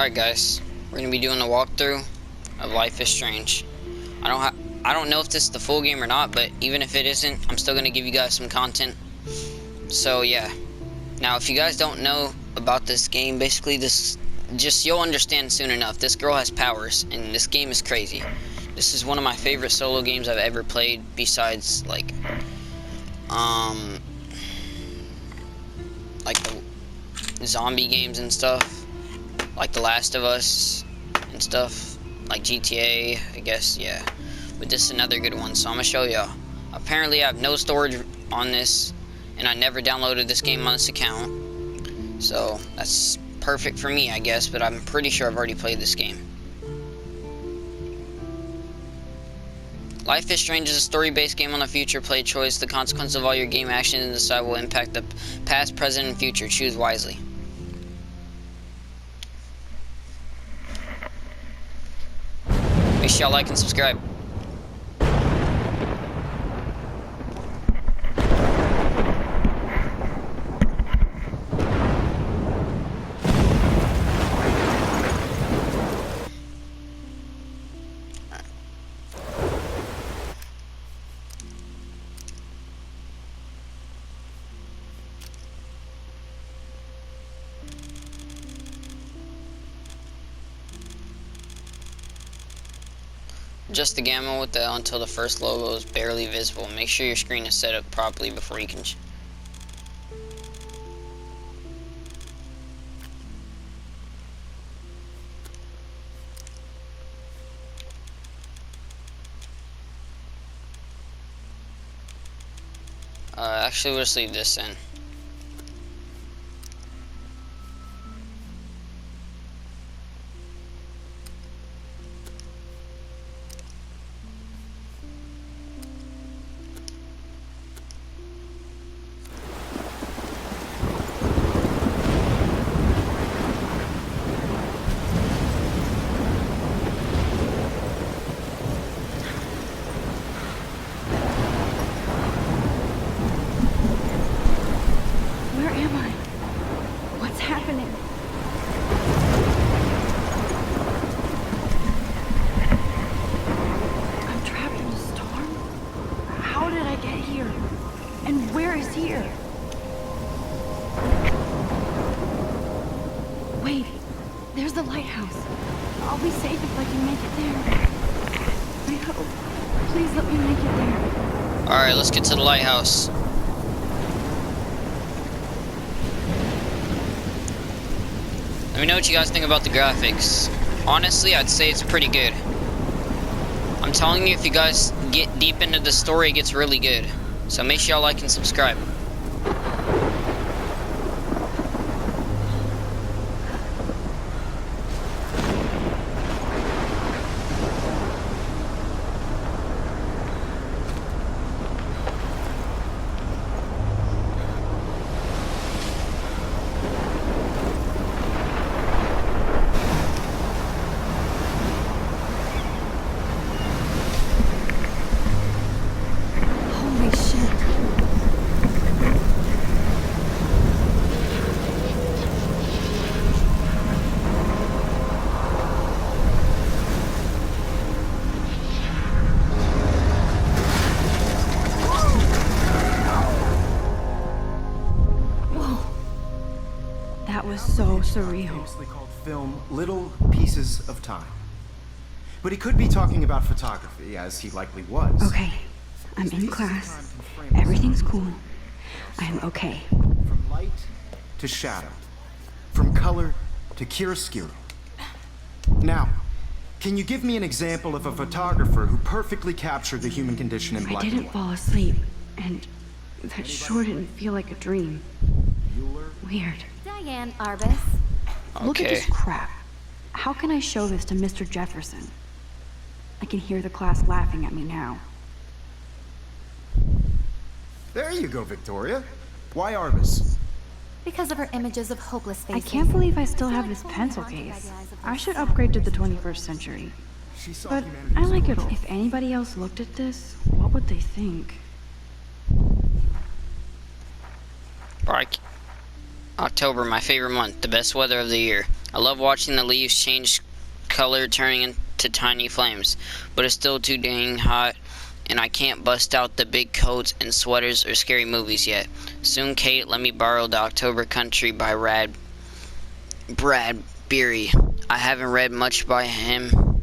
Alright guys, we're gonna be doing a walkthrough of Life is Strange. I don't know if this is the full game or not, but even if it isn't, I'm still gonna give you guys some content. So yeah. Now if you guys don't know about this game, basically you'll understand soon enough. This girl has powers and this game is crazy. This is one of my favorite solo games I've ever played, besides like the zombie games and stuff, like The Last of Us and stuff, like GTA, I guess, yeah. But this is another good one, so I'm gonna show y'all. Apparently I have no storage on this, and I never downloaded this game on this account, so that's perfect for me, I guess, but I'm pretty sure I've already played this game. Life is Strange is a story-based game on the future. Play choice. The consequence of all your game actions and decide will impact the past, present, and future. Choose wisely. Make sure y'all like and subscribe. Adjust the gamma with the until the first logo is barely visible. Make sure your screen is set up properly before you can. Actually, we'll just leave this in. Wait, there's the lighthouse. I'll be safe if I can make it there. I hope. Please let me make it there. Alright, let's get to the lighthouse. Let me know what you guys think about the graphics. Honestly, I'd say it's pretty good. I'm telling you, if you guys get deep into the story, it gets really good. So make sure y'all like and subscribe. That was so surreal. Famously called film Little Pieces of Time. But he could be talking about photography, as he likely was. Okay, I'm in class. Everything's cool. I am okay. From light to shadow. From color to chiaroscuro. Now, can you give me an example of a photographer who perfectly captured the human condition in black and I didn't white? fall asleep, and that sure didn't feel like a dream. Weird. Diane Arbus. Look at Okay. this crap. How can I show this to Mr. Jefferson? I can hear the class laughing at me now. There you go, Victoria. Why Arbus? Because of her images of hopeless I faces. can't believe I still have this pencil case. I should upgrade to the 21st century. She saw But humanity's I like it all. origin. If anybody else looked at this, what would they think? October, my favorite month, the best weather of the year. I love watching the leaves change color, turning into tiny flames, but it's still too dang hot, and I can't bust out the big coats and sweaters or scary movies yet. Soon, Kate, let me borrow The October Country by Bradbury. I haven't read much by him.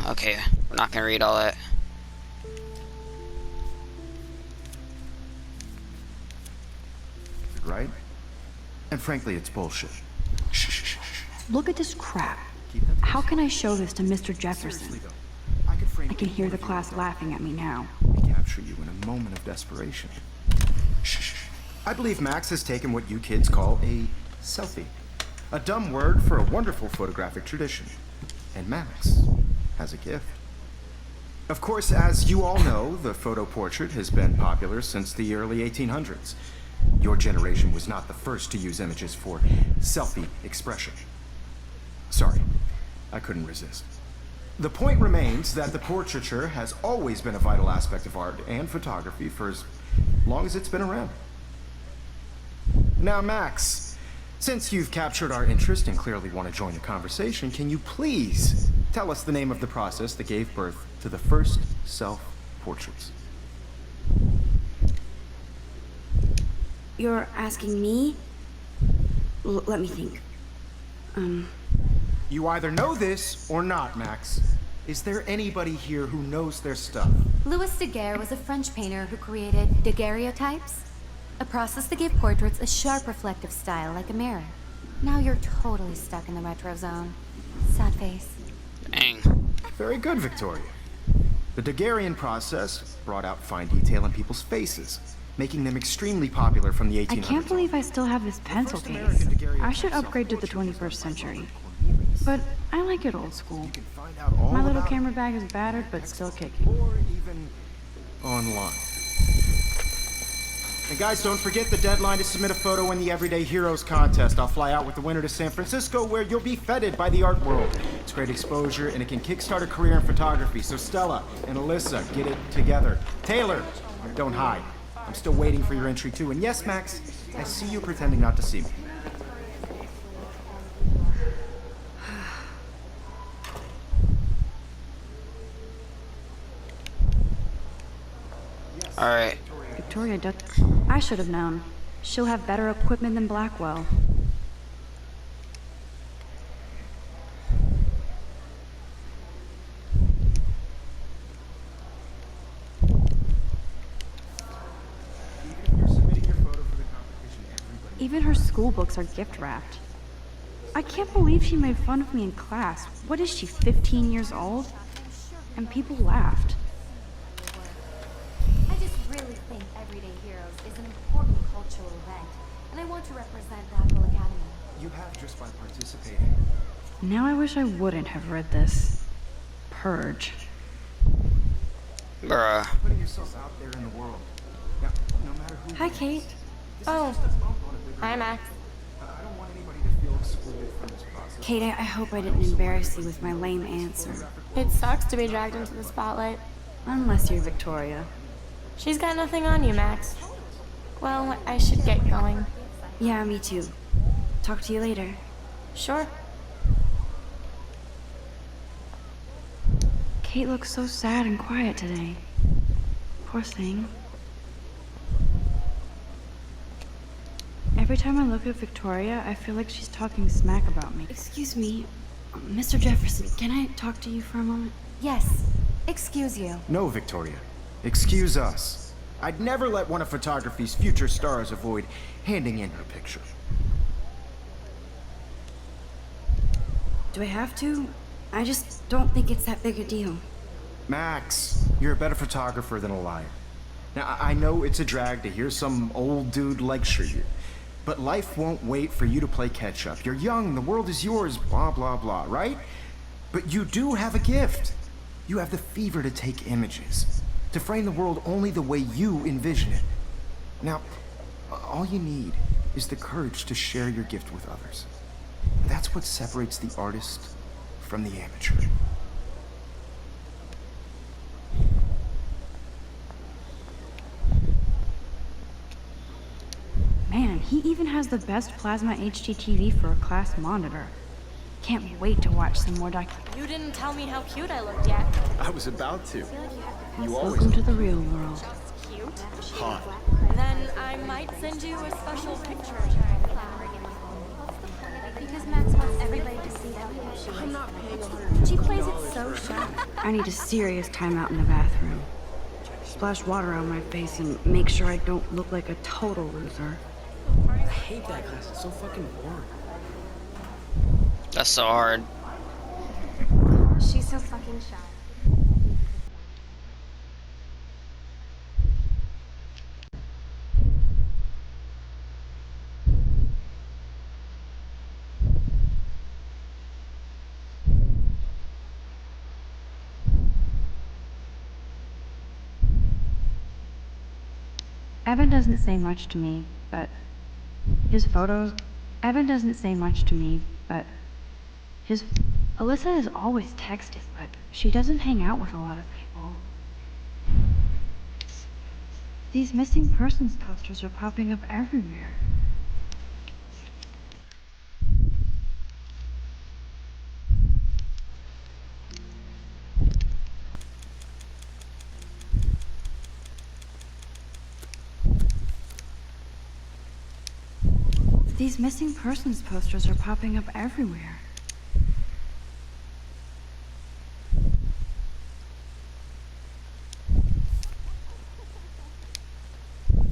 Okay, we're not gonna read all that. Right? And frankly, it's bullshit. Shh, shh, shh, shh. Look at this crap. Keep that to How yourself. can I show this to Mr. Jefferson? Seriously, though, I could frame I can hear any the one of class you laughing at me now. and capture you in a moment of desperation. Shh, shh, shh. I believe Max has taken what you kids call a selfie. A dumb word for a wonderful photographic tradition. And Max has a gift. Of course, as you all know, the photo portrait has been popular since the early 1800s. Your generation was not the first to use images for selfie expression. Sorry, I couldn't resist. The point remains that the portraiture has always been a vital aspect of art and photography for as long as it's been around. Now, Max, since you've captured our interest and clearly want to join the conversation, can you please tell us the name of the process that gave birth to the first self-portraits? You're asking me? Let me think. You either know this or not, Max. Is there anybody here who knows their stuff? Louis Daguerre was a French painter who created daguerreotypes, a process that gave portraits a sharp reflective style like a mirror. Now you're totally stuck in the retro zone. Sad face. Dang. Very good, Victoria. The Daguerrean process brought out fine detail in people's faces, making them extremely popular from the 1800s. I can't believe I still have this pencil case. I should upgrade to the 21st century. But I like it old school. You can find out all My little about camera bag is battered, but still kicking. or even online. And guys, don't forget the deadline to submit a photo in the Everyday Heroes contest. I'll fly out with the winner to San Francisco, where you'll be feted by the art world. It's great exposure, and it can kickstart a career in photography. So Stella and Alyssa, get it together. Taylor, don't hide. I'm still waiting for your entry too. And yes, Max, I see you pretending not to see me. Alright. Victoria Duck. I should have known. She'll have better equipment than Blackwell. Even her school books are gift wrapped. I can't believe she made fun of me in class. What is she, 15 years old? And people laughed. I just really think Everyday Heroes is an important cultural event, and I want to represent Blackwell Academy. You have just by participating. Now I wish I wouldn't have read this. Purge. Bruh. Putting yourself out there in the world. Now, no matter who. Hi, Kate. Oh, hi, Max. I don't want anybody to feel excluded from this process. Kate, I hope I didn't embarrass you with my lame answer. It sucks to be dragged into the spotlight. Unless you're Victoria. She's got nothing on you, Max. Well, I should get going. Yeah, me too. Talk to you later. Sure. Kate looks so sad and quiet today. Poor thing. Every time I look at Victoria, I feel like she's talking smack about me. Excuse me, Mr. Jefferson, can I talk to you for a moment? Yes. Excuse you. No, Victoria. Excuse us. I'd never let one of photography's future stars avoid handing in her picture. Do I have to? I just don't think it's that big a deal. Max, you're a better photographer than a liar. Now, I know it's a drag to hear some old dude lecture you, but life won't wait for you to play catch up. You're young, the world is yours, blah, blah, blah, right? But you do have a gift. You have the fever to take images, to frame the world only the way you envision it. Now, all you need is the courage to share your gift with others. That's what separates the artist from the amateur. Man, He even has the best plasma HDTV for a class monitor. Can't wait to watch some more You didn't tell me how cute I looked yet. I was about to. You always Welcome to the real world. Cute? hot. Then I might send you a special picture. Because Max wants everybody to see how cute she is. I'm not paying She plays it so sharp. I need a serious timeout in the bathroom. Splash water on my face and make sure I don't look like a total loser. I hate that class. It's so fucking boring. That's so hard. She's so fucking shy. Evan doesn't say much to me, but his photos. Evan doesn't say much to me, but his. Alyssa is always texting, but she doesn't hang out with a lot of people. These missing persons posters are popping up everywhere. These missing persons posters are popping up everywhere.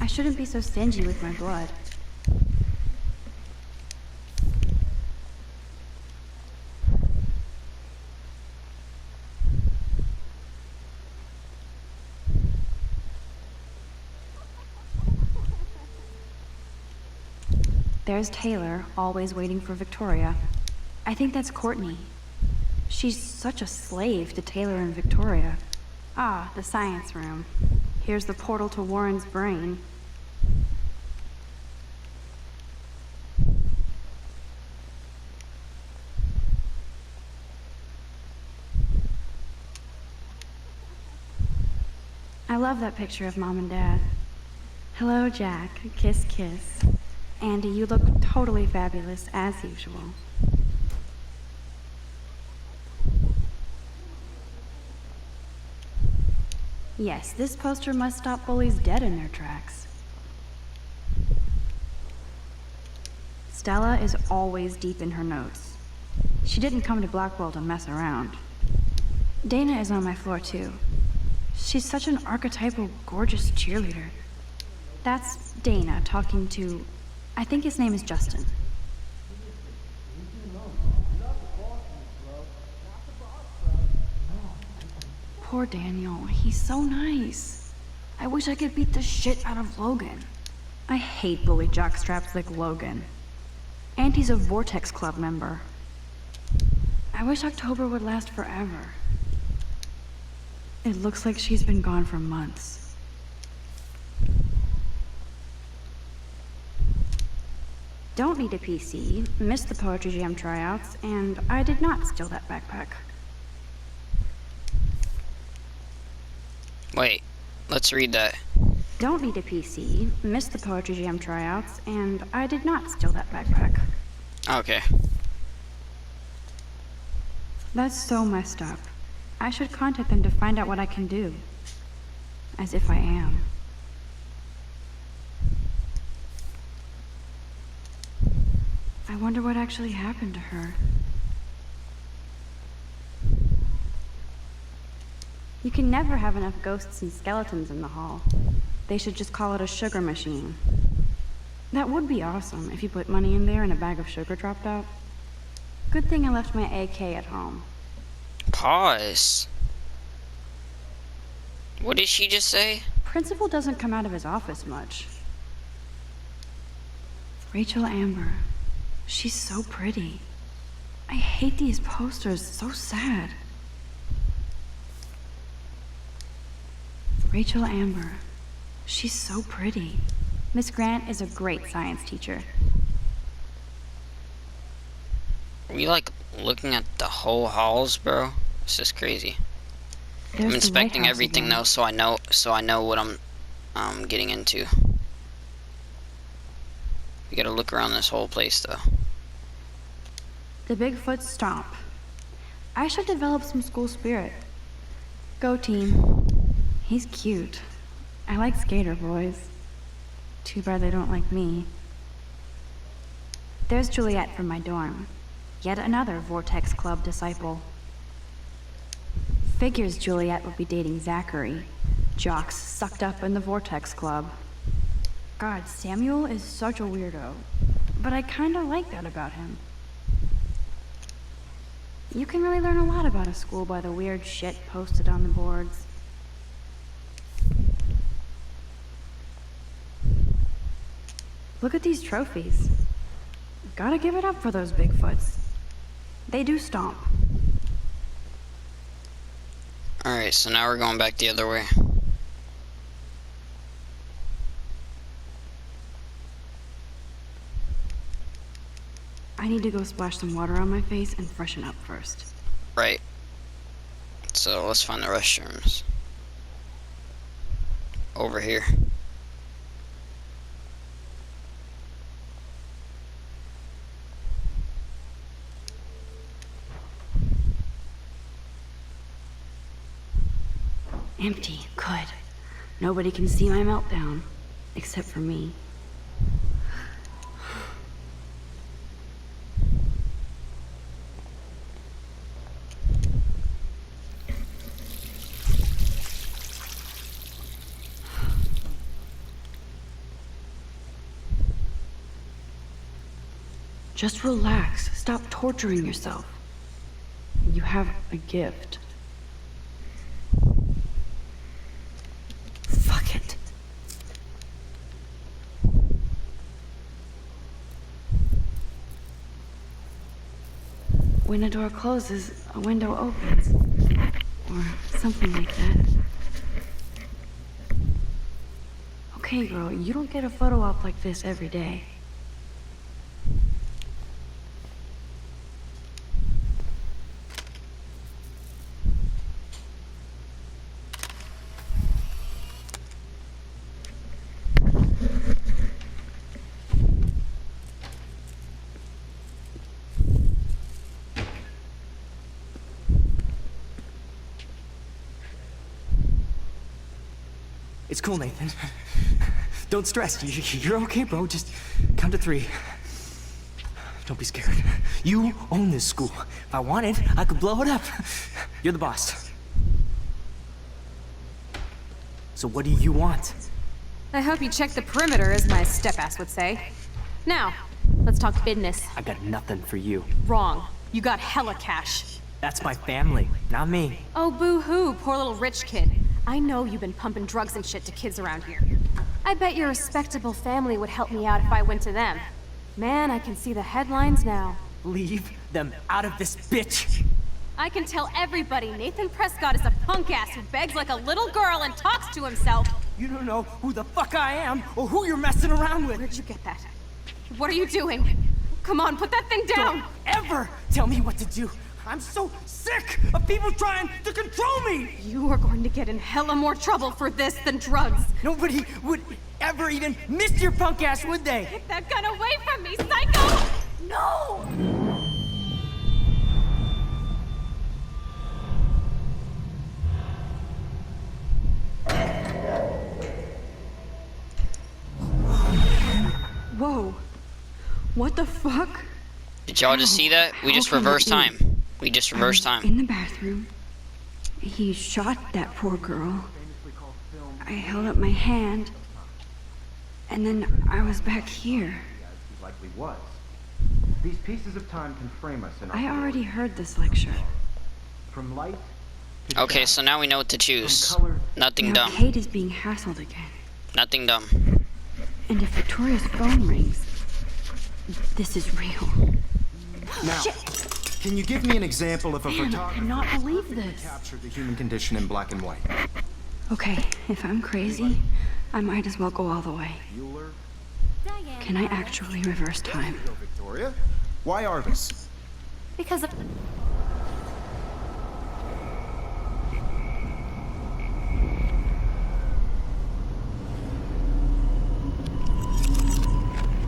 I shouldn't be so stingy with my blood. There's Taylor, always waiting for Victoria. I think that's Courtney. She's such a slave to Taylor and Victoria. Ah, the science room. Here's the portal to Warren's brain. I love that picture of Mom and Dad. Hello, Jack. Kiss, kiss. Andy, you look totally fabulous, as usual. Yes, this poster must stop bullies dead in their tracks. Stella is always deep in her notes. She didn't come to Blackwell to mess around. Dana is on my floor, too. She's such an archetypal, gorgeous cheerleader. That's Dana talking to... I think his name is Justin. Poor Daniel. He's so nice. I wish I could beat the shit out of Logan. I hate bully jockstraps like Logan. And he's a Vortex Club member. I wish October would last forever. It looks like she's been gone for months. Don't need a PC, missed the Poetry Jam tryouts, and I did not steal that backpack. Wait, let's read that. Don't need a PC, missed the Poetry Jam tryouts, and I did not steal that backpack. Okay. That's so messed up. I should contact them to find out what I can do. As if I am. I wonder what actually happened to her. You can never have enough ghosts and skeletons in the hall. They should just call it a sugar machine. That would be awesome if you put money in there and a bag of sugar dropped out. Good thing I left my AK at home. Pause. What did she just say? Principal doesn't come out of his office much. Rachel Amber. She's so pretty. I hate these posters. So sad. Rachel Amber. She's so pretty. Miss Grant is a great science teacher. Are you like looking at the whole halls, bro? This is crazy. There's I'm the inspecting lighthouse everything again. though, so I know what I'm getting into. We gotta look around this whole place, though. The Bigfoot stomp. I should develop some school spirit. Go team. He's cute. I like skater boys. Too bad they don't like me. There's Juliet from my dorm. Yet another Vortex Club disciple. Figures Juliet would be dating Zachary. Jocks sucked up in the Vortex Club. God, Samuel is such a weirdo. But I kinda like that about him. You can really learn a lot about a school by the weird shit posted on the boards. Look at these trophies. Gotta give it up for those Bigfoots. They do stomp. Alright, so now we're going back the other way. I need to go splash some water on my face and freshen up first. Right. So let's find the restrooms. Over here. Empty. Good. Nobody can see my meltdown. Except for me. Just relax. Stop torturing yourself. You have a gift. Fuck it. When a door closes, a window opens. Or something like that. Okay, girl, you don't get a photo op like this every day. It's cool, Nathan. Don't stress. You're okay, bro. Just count to 3. Don't be scared. You own this school. If I wanted, I could blow it up. You're the boss. So what do you want? I hope you check the perimeter, as my step-ass would say. Now, let's talk business. I got nothing for you. Wrong. You got hella cash. That's my family, not me. Oh, boo-hoo, poor little rich kid. I know you've been pumping drugs and shit to kids around here. I bet your respectable family would help me out if I went to them. Man, I can see the headlines now. Leave them out of this bitch. I can tell everybody Nathan Prescott is a punk ass who begs like a little girl and talks to himself. You don't know who the fuck I am or who you're messing around with. Where'd you get that? What are you doing? Come on, put that thing down! Don't ever tell me what to do. I'm so sick of people trying to control me! You are going to get in hella more trouble for this than drugs. Nobody would ever even miss your punk ass, would they? Get that gun away from me, psycho! No! Whoa. What the fuck? Did y'all just see that? We just reversed time. We just reversed time. In the bathroom. He shot that poor girl. I held up my hand. And then I was back here. He likely was. These pieces of time can frame us in our I already heard this lecture. From light to Okay, shadow, so now we know what to choose. from color. Nothing Now dumb. Kate is being hassled again. Nothing dumb. And if Victoria's phone rings, this is real. Now, can you give me an example of a Man, I photographer cannot believe who this. captured the human condition in black and white? Okay, if I'm crazy, I might as well go all the way. Bueller? Can I actually reverse time? Go, Victoria. Why Arvis? Because of...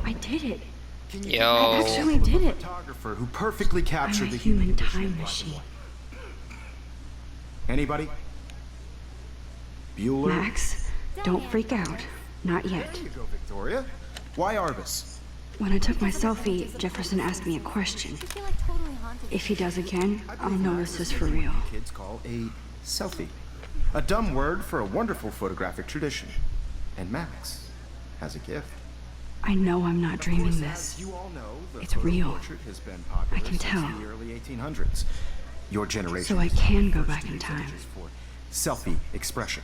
I did it. Can you Yo. I actually did it. photographer who perfectly I'm captured a the human condition in time black and machine. white? Anybody? Bueller? Max, don't freak out. Not yet. There you go, Victoria. Why Arbus? When I took my selfie, Jefferson asked me a question. I feel like totally haunted. If he does again, I'll know this is for real. Kids call a selfie. A dumb word for a wonderful photographic tradition. And Max has a gift. I know I'm not dreaming As this. you all know, the It's photo real. portrait has been popular I can since tell. the early 1800s. Your generation. So I is can go first back to in use time. images for selfie expression.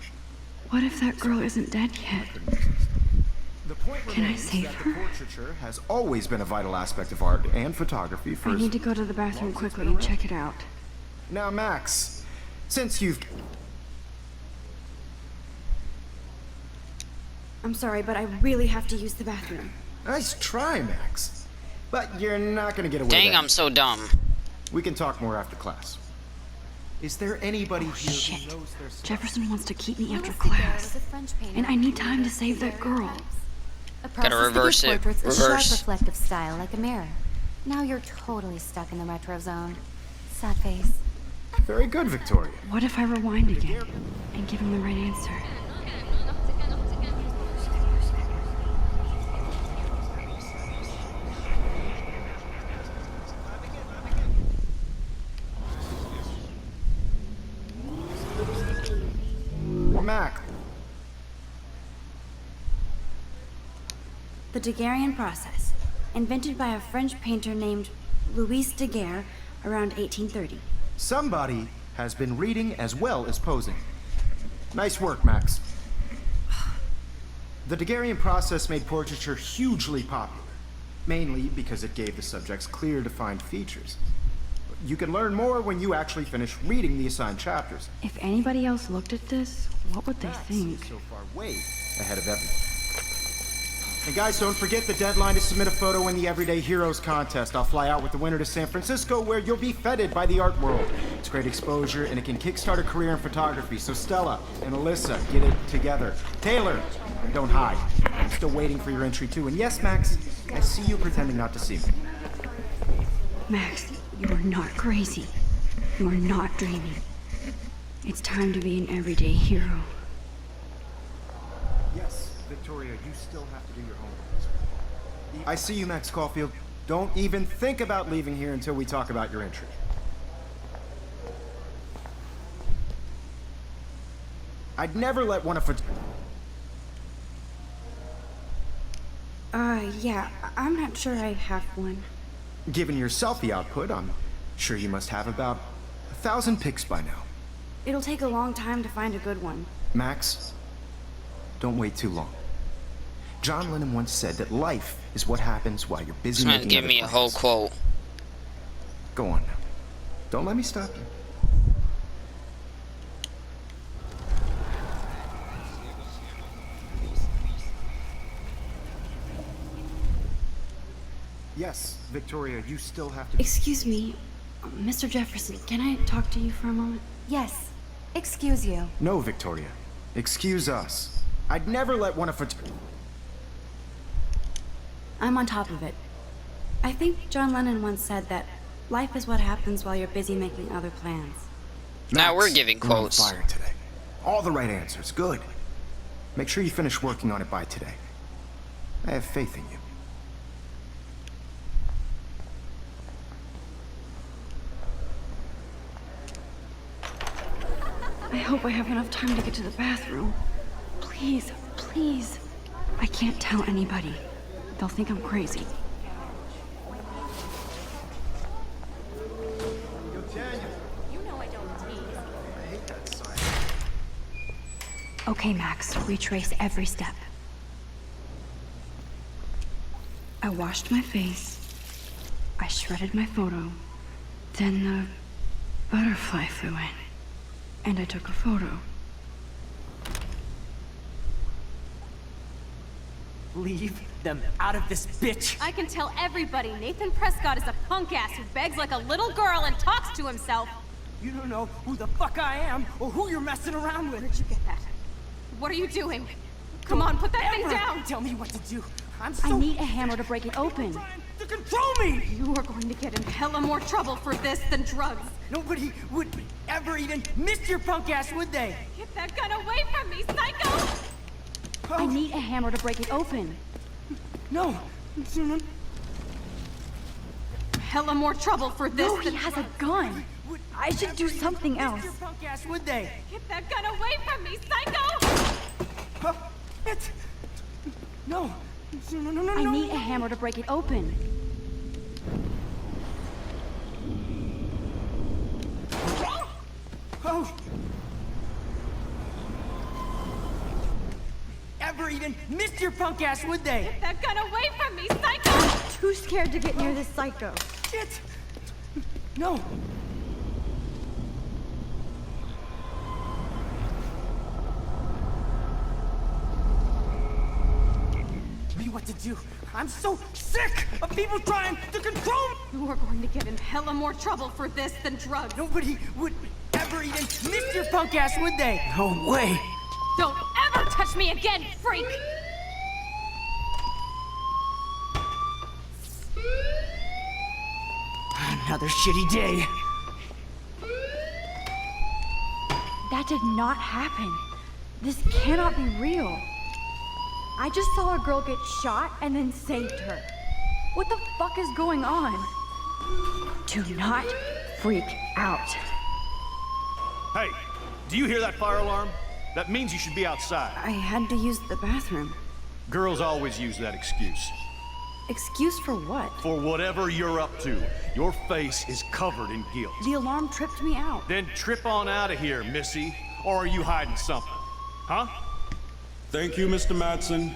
What if that girl isn't dead yet? The point Can I remains save that her? the portraiture has always been a vital aspect of art and photography for I need to go to the bathroom quickly and check it out. Now, Max, since you've I'm sorry, but I really have to use the bathroom. nice try, Max, but you're not gonna get away. Dang, there. I'm so dumb. We can talk more after class. Is there anybody here Shit. who knows their stuff? Jefferson wants to keep me after Louis Daguerre class. was a French painter And I need who time to created save that girl. daguerreotypes. A Gotta process that reverse gives it. portraits a Reverse. sharp reflective style like a mirror. Now you're totally stuck in the retro zone. Sad face. Very good, Victoria. What if I rewind again and give him the right answer? Mac, The Daguerrean process, invented by a French painter named Louis Daguerre around 1830. somebody has been reading as well as posing. Nice work, Max. The Daguerrean process made portraiture hugely popular, mainly because it gave the subjects clear, defined features. You can learn more when you actually finish reading the assigned chapters. If anybody else looked at this, what would they think? So far, way ahead of everyone. And guys, don't forget the deadline to submit a photo in the Everyday Heroes contest. I'll fly out with the winner to San Francisco, where you'll be feted by the art world. It's great exposure, and it can kickstart a career in photography. So Stella and Alyssa, get it together. Taylor, don't hide. I'm still waiting for your entry too. And yes, Max, I see you pretending not to see me. Max, you are not crazy. You are not dreaming. It's time to be an everyday hero. Yes, Victoria, you still have to do your homework. I see you, Max Caulfield. Don't even think about leaving here until we talk about your entry. I'd never let one of Yeah, I'm not sure I have one. Given your selfie output, I'm sure you must have about 1,000 pics by now. It'll take a long time to find a good one. Max, don't wait too long. John Lennon once said that life is what happens while you're busy This man making give other me a whole plans. quote. Go on now. Don't let me stop you. Yes, Victoria, you still have to. Excuse me, Mr. Jefferson, can I talk to you for a moment? Yes. Excuse you. No, Victoria. Excuse us. I'd never let one of I'm on top of it. I think John Lennon once said that life is what happens while you're busy making other plans. Now we're Max, giving you're on quotes. fire today. All the right answers. Good. Make sure you finish working on it by today. I have faith in you. I hope I have enough time to get to the bathroom. Please, please. I can't tell anybody. They'll think I'm crazy. Okay, Max, retrace every step. I washed my face. I shredded my photo. Then the butterfly flew in. And I took a photo. Leave them out of this bitch. I can tell everybody Nathan Prescott is a punk ass who begs like a little girl and talks to himself. You don't know who the fuck I am or who you're messing around with. Where'd you get that? What are you doing? Come on, put that thing Ever down! Tell me what to do. I need a hammer to break it open. To control me! You are going to get in hella more trouble for this than drugs. Nobody would ever even miss your punk ass, would they? Get that gun away from me, psycho! I need a hammer to break it open. No. No. Hella more trouble for this No, he than has a gun. I should do something else. Miss your punk ass, would they? Get that gun away from me, psycho! It. No. No. I need a hammer to break it open. Oh. Ever even miss your punk ass, would they? Get that gun away from me, psycho! Too scared to get near this psycho. Shit! No. Me what to do. I'm so sick of people trying to control me. You are going to get in hella more trouble for this than drugs. Nobody would ever even miss your punk ass, would they? No way. Don't ever touch me again, freak! Another shitty day. That did not happen. This cannot be real. I just saw a girl get shot and then saved her. What the fuck is going on? Do not freak out. Hey, do you hear that fire alarm? That means you should be outside. I had to use the bathroom. Girls always use that excuse. Excuse for what? For whatever you're up to, your face is covered in guilt. The alarm tripped me out. Then trip on out of here, Missy. Or are you hiding something? Huh? Thank you, Mr. Madsen.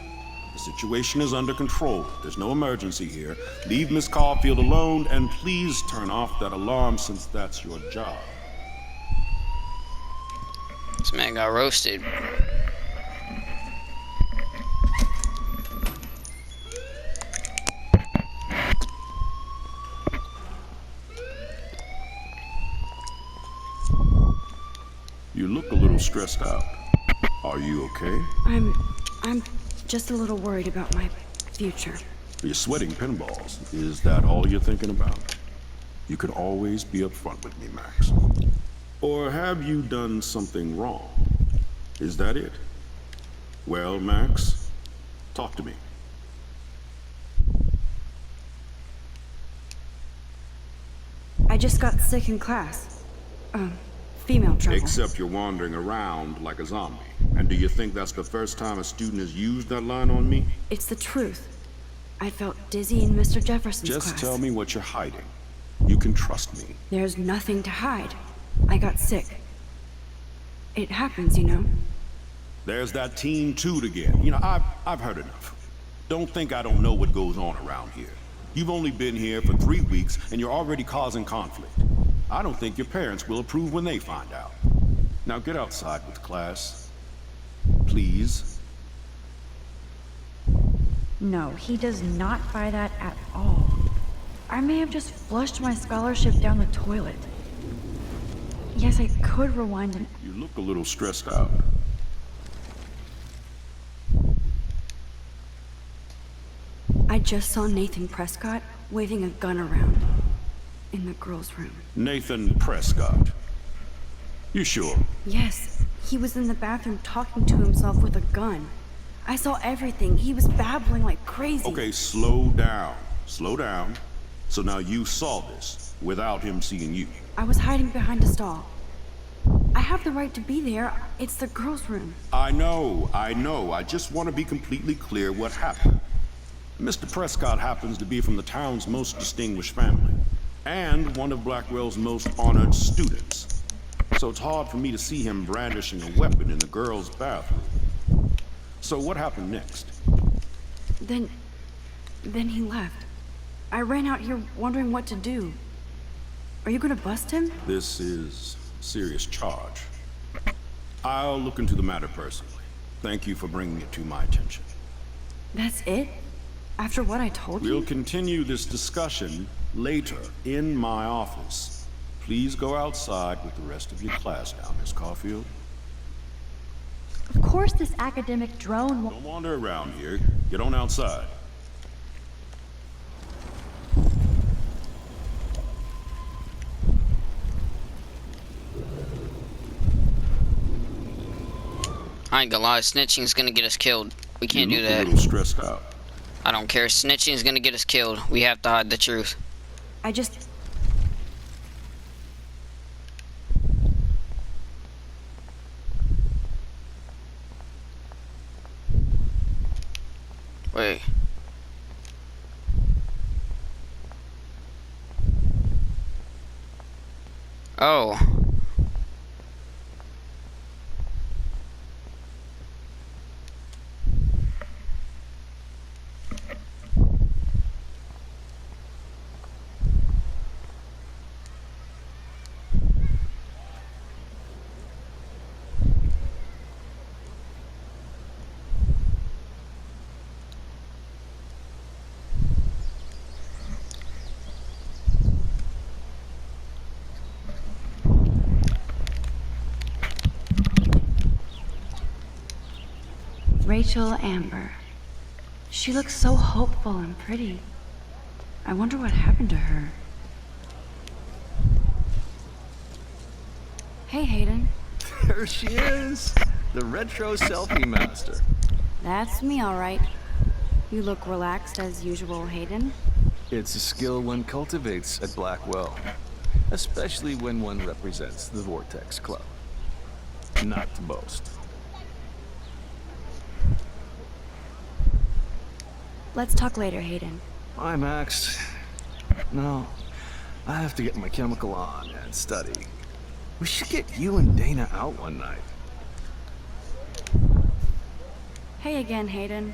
The situation is under control. There's no emergency here. Leave Miss Caulfield alone, and please turn off that alarm since that's your job. This man got roasted. You look a little stressed out. Are you okay? I'm just a little worried about my future. You're sweating pinballs. Is that all you're thinking about? You can always be upfront with me, Max. Or have you done something wrong? Is that it? Well, Max, talk to me. I just got sick in class. Female trouble. Except you're wandering around like a zombie. And do you think that's the first time a student has used that line on me? It's the truth. I felt dizzy in Mr. Jefferson's class. Just tell me what you're hiding. You can trust me. There's nothing to hide. I got sick. It happens, you know. There's that Team Toot again. You know, I've heard enough. Don't think I don't know what goes on around here. You've only been here for 3 weeks, and you're already causing conflict. I don't think your parents will approve when they find out. Now get outside with class. Please. No, he does not buy that at all. I may have just flushed my scholarship down the toilet. Yes, I could rewind and... You look a little stressed out. I just saw Nathan Prescott waving a gun around in the girls' room. Nathan Prescott. You sure? Yes, he was in the bathroom talking to himself with a gun. I saw everything. He was babbling like crazy. Okay, slow down. Slow down. So now you saw this without him seeing you. I was hiding behind a stall. I have the right to be there. It's the girls' room. I know. I just want to be completely clear what happened. Mr. Prescott happens to be from the town's most distinguished family, and one of Blackwell's most honored students. So it's hard for me to see him brandishing a weapon in the girls' bathroom. So what happened next? Then he left. I ran out here wondering what to do. Are you gonna bust him? This is a serious charge. I'll look into the matter personally. Thank you for bringing it to my attention. That's it? After what I told you? We'll continue this discussion later in my office. Please go outside with the rest of your class now, Miss Caulfield. Of course this academic drone won't... Don't wander around here. Get on outside. I ain't gonna lie, snitching's gonna get us killed. We can't You do look a that. little stressed out. I don't care. Snitching's gonna get us killed. We have to hide the truth. I just... Wait. Oh. Rachel Amber. She looks so hopeful and pretty. I wonder what happened to her. Hey, Hayden. There she is! The retro selfie master. That's me, all right. You look relaxed as usual, Hayden. It's a skill one cultivates at Blackwell. Especially when one represents the Vortex Club. Not to boast. Let's talk later, Hayden. Bye, Max. No, I have to get my chemical on and study. We should get you and Dana out one night. Hey again, Hayden.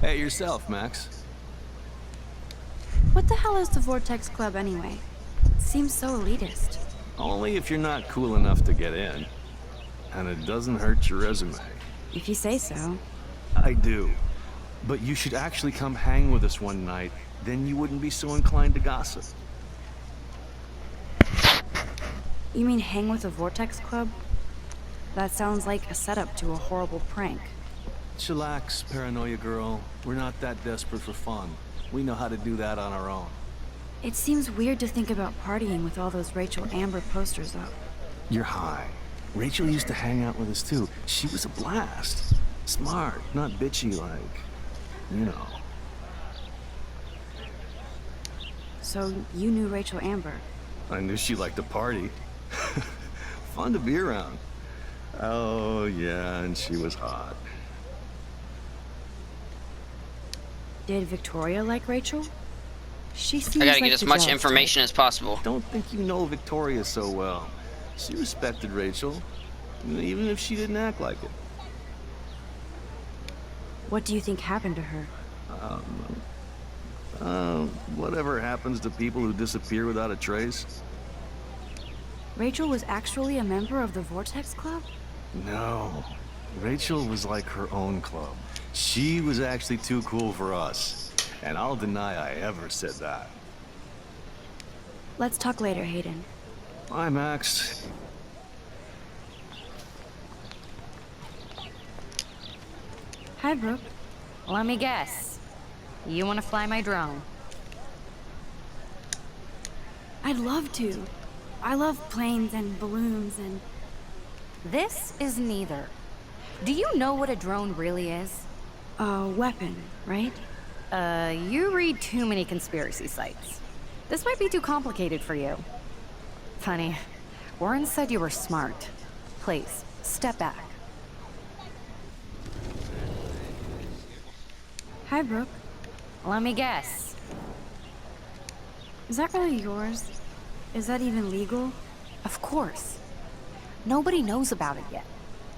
Hey, yourself, Max. What the hell is the Vortex Club anyway? It seems so elitist. Only if you're not cool enough to get in. And it doesn't hurt your resume. If you say so. I do. But you should actually come hang with us one night. Then you wouldn't be so inclined to gossip. You mean hang with the Vortex Club? That sounds like a setup to a horrible prank. Chillax, paranoia girl. We're not that desperate for fun. We know how to do that on our own. It seems weird to think about partying with all those Rachel Amber posters up. You're high. Rachel used to hang out with us too. She was a blast. Smart, not bitchy like, you know. So you knew Rachel Amber? I knew she liked to party. Fun to be around. Oh yeah, and she was hot. Did Victoria like Rachel? She seems I gotta like get as the much jealous information as possible. Don't think you know Victoria so well. She respected Rachel, even if she didn't act like it. What do you think happened to her? Whatever happens to people who disappear without a trace? Rachel was actually a member of the Vortex Club? No. Rachel was like her own club. She was actually too cool for us. And I'll deny I ever said that. Let's talk later, Hayden. Bye, Max. Hi, Brooke. Let me guess. You want to fly my drone? I'd love to. I love planes and balloons and... This is neither. Do you know what a drone really is? A weapon, right? You read too many conspiracy sites. This might be too complicated for you. Funny, Warren said you were smart. Please, step back. Hi, Brooke. Let me guess. Is that really yours? Is that even legal? Of course. Nobody knows about it yet.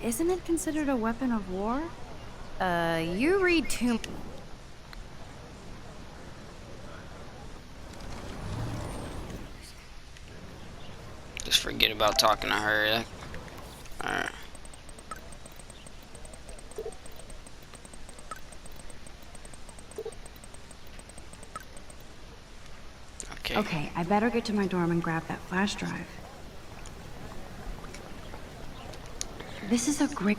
Isn't it considered a weapon of war? You read too... Just forget about talking to her. Alright. Okay, I better get to my dorm and grab that flash drive. This is a great...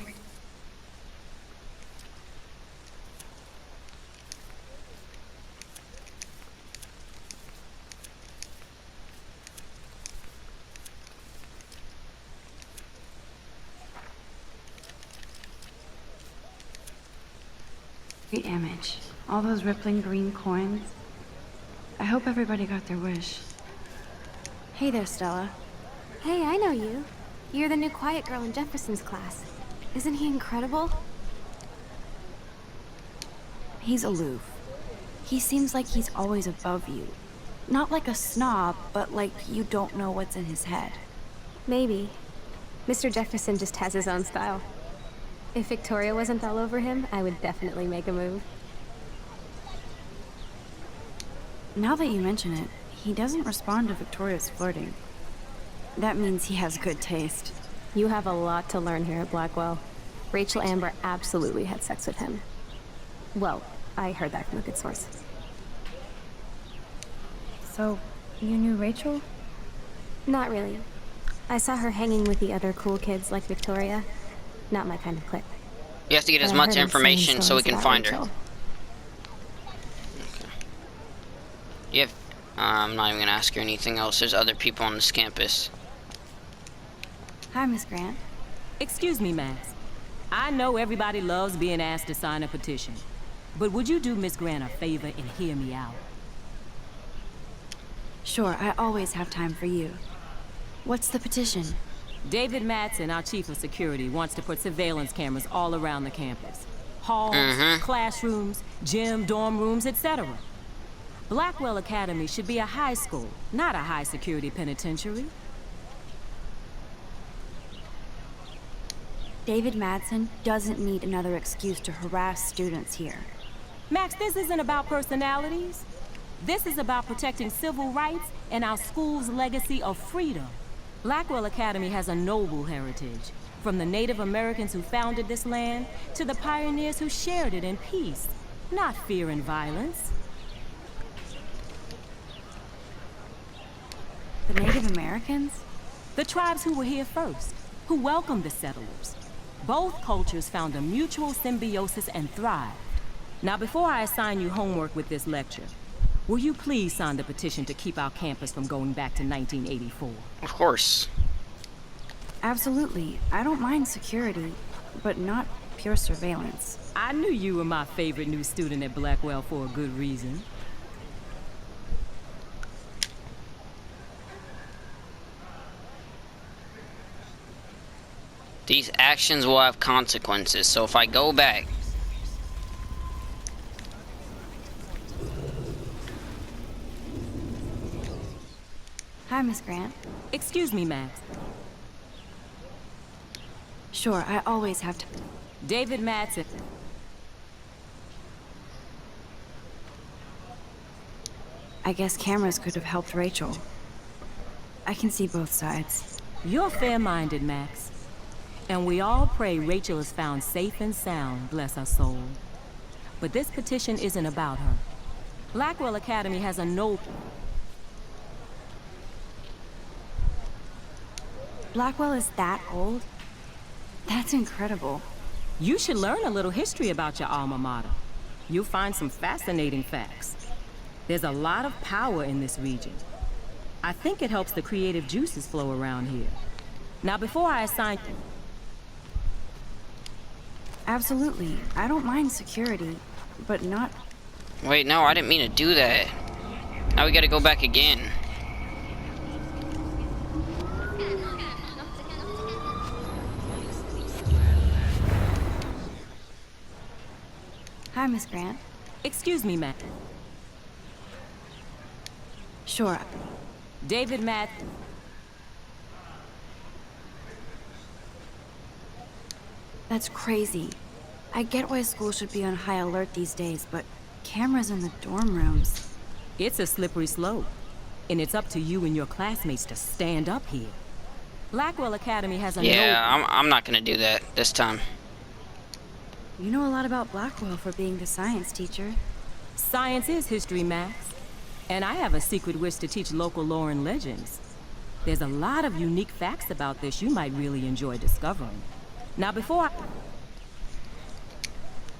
The image. All those rippling green coins. I hope everybody got their wish. Hey there, Stella. Hey, I know you. You're the new quiet girl in Jefferson's class. Isn't he incredible? He's aloof. He seems like he's always above you. Not like a snob, but like you don't know what's in his head. Maybe. Mr. Jefferson just has his own style. If Victoria wasn't all over him, I would definitely make a move. Now that you mention it, he doesn't respond to Victoria's flirting. That means he has good taste. You have a lot to learn here at Blackwell. Rachel Amber absolutely had sex with him. Well, I heard that from a good source. So, you knew Rachel? Not really. I saw her hanging with the other cool kids like Victoria. Not my kind of clique. You have to get as But I much heard insane information so we stories can about find her. Rachel. Okay. You have... I'm not even gonna ask her anything else. There's other people on this campus. Hi, Miss Grant. Excuse me, Max. I know everybody loves being asked to sign a petition. But would you do Miss Grant a favor and hear me out? Sure, I always have time for you. What's the petition? David Madsen, our chief of security, wants to put surveillance cameras all around the campus. Halls, classrooms, gym, dorm rooms, etc. Blackwell Academy should be a high school, not a high-security penitentiary. David Madsen doesn't need another excuse to harass students here. Max, this isn't about personalities. This is about protecting civil rights and our school's legacy of freedom. Blackwell Academy has a noble heritage, from the Native Americans who founded this land to the pioneers who shared it in peace, not fear and violence. The Native Americans? The tribes who were here first, who welcomed the settlers. Both cultures found a mutual symbiosis and thrived. Now, before I assign you homework with this lecture, will you please sign the petition to keep our campus from going back to 1984? Of course. Absolutely. I don't mind security, but not pure surveillance. I knew you were my favorite new student at Blackwell for a good reason. These actions will have consequences, so if I go back... Hi, Miss Grant. Excuse me, Max. Sure, I always have to... David Madsen. I guess cameras could have helped Rachel. I can see both sides. You're fair-minded, Max. And we all pray Rachel is found safe and sound, bless her soul. But this petition isn't about her. Blackwell Academy has a noble... Blackwell is that old? That's incredible. You should learn a little history about your alma mater. You'll find some fascinating facts. There's a lot of power in this region. I think it helps the creative juices flow around here. Now, before I assign... Absolutely. I don't mind security, but not... Wait, no, I didn't mean to do that. Now we gotta go back again. Hi, Miss Grant. Excuse me, Matt. Sure. David Matt. That's crazy. I get why school should be on high alert these days, but cameras in the dorm rooms... It's a slippery slope. And it's up to you and your classmates to stand up here. Blackwell Academy has a I'm not gonna do that this time. You know a lot about Blackwell for being the science teacher. Science is history, Max. And I have a secret wish to teach local lore and legends. There's a lot of unique facts about this you might really enjoy discovering. Now before I...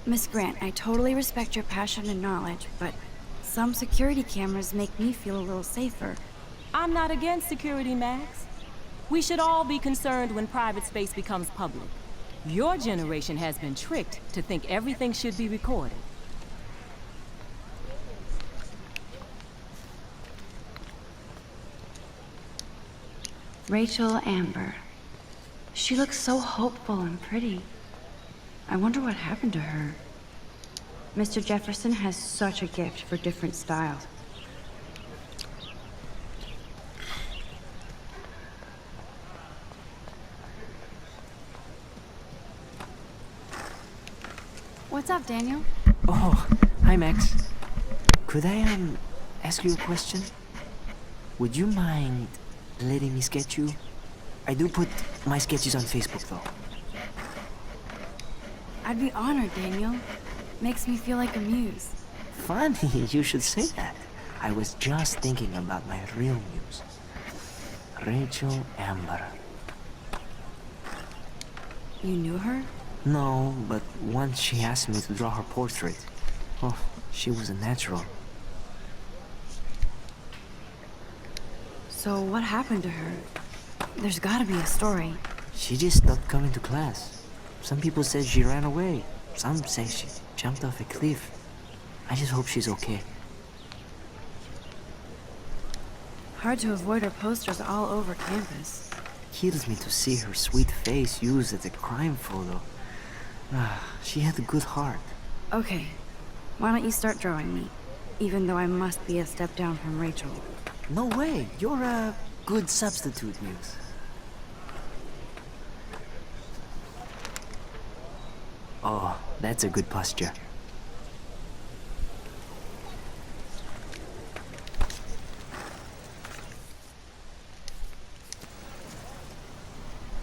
Miss Grant, I totally respect your passion and knowledge, but some security cameras make me feel a little safer. I'm not against security, Max. We should all be concerned when private space becomes public. Your generation has been tricked to think everything should be recorded. Rachel Amber. She looks so hopeful and pretty. I wonder what happened to her. Mr. Jefferson has such a gift for different styles. What's up, Daniel? Oh, hi, Max. Could I, ask you a question? Would you mind letting me sketch you? I do put my sketches on Facebook, though. I'd be honored, Daniel. Makes me feel like a muse. Funny, you should say that. I was just thinking about my real muse. Rachel Amber. You knew her? No, but once she asked me to draw her portrait. Oh, she was a natural. So what happened to her? There's gotta be a story. She just stopped coming to class. Some people said she ran away. Some say she jumped off a cliff. I just hope she's okay. Hard to avoid her posters all over campus. Kills me to see her sweet face used as a crime photo. She had a good heart. Okay, why don't you start drawing me? Even though I must be a step down from Rachel. No way, you're a good substitute, Muse. Oh, that's a good posture.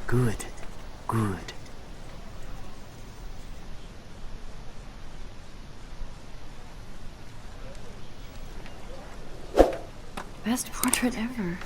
Good, good. Best portrait ever.